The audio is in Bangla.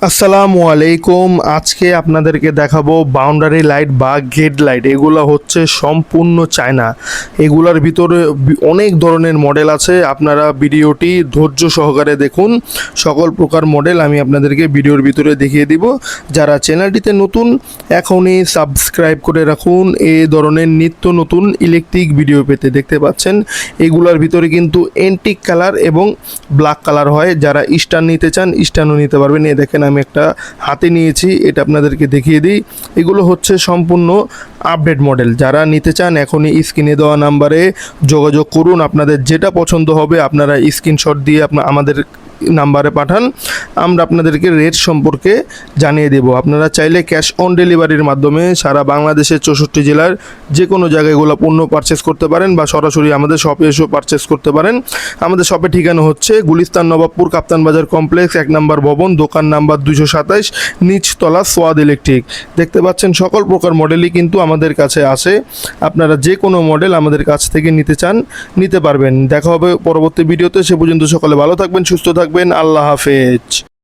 আসসালামু আলাইকুম। আজকে আপনাদেরকে দেখাবো বাউন্ডারি লাইট বা গেট লাইট। এগুলো হচ্ছে সম্পূর্ণ চায়না। এগুলার ভিতরে অনেক ধরনের মডেল আছে। আপনারা ভিডিওটি ধৈর্য সহকারে দেখুন। সকল প্রকার মডেল আমি আপনাদেরকে ভিডিওর ভিতরে দেখিয়ে দিব। যারা চ্যানেলটিতে নতুন এখনই সাবস্ক্রাইব করে রাখুন এই ধরনের নিত্য নতুন ইলেকট্রিক ভিডিও পেতে। দেখতে পাচ্ছেন এগুলার ভিতরে কিন্তু এন্টিক কালার এবং ব্ল্যাক কালার হয়। যারা স্টার নিতে চান স্টারও নিতে পারবেন। এ দেখেন আমি একটা হাতে নিয়েছি, এটা আপনাদেরকে দেখিয়ে দিই। এগুলো হচ্ছে সম্পূর্ণ আপডেট মডেল। যারা নিতে চান এখনই স্ক্রিনে দেওয়া নাম্বারে যোগাযোগ করুন। আপনাদের যেটা পছন্দ হবে আপনারা স্ক্রিনশট দিয়ে আমাদের নাম্বারে পাঠান। আমরা আপনাদেরকে রেট সম্পর্কে জানিয়ে দেব। আপনারা চাইলে ক্যাশ অন ডেলিভারির মাধ্যমে সারা বাংলাদেশের 64 জেলার যে কোনো জায়গায় এগুলো পণ্য পারচেস করতে পারেন বা সরাসরি আমাদের শপে এসেও পারচেস করতে পারেন। আমাদের শপের ঠিকানা হচ্ছে গুলিস্তান নবাবপুর কাপ্তান বাজার কমপ্লেক্স 1 নম্বর ভবন, দোকান নাম্বার 227, নিচতলা সোয়াদ ইলেকট্রিক। দেখতে পাচ্ছেন সকল প্রকার মডেলই কিন্তু আমাদের কাছে আছে। আপনারা যে কোনো মডেল আমাদের কাছ থেকে নিতে চান নিতে পারবেন। দেখা হবে পরবর্তী ভিডিওতে। সে পর্যন্ত সকলে ভালো থাকবেন, সুস্থ থাকবেন। আল্লাহ হাফেজ।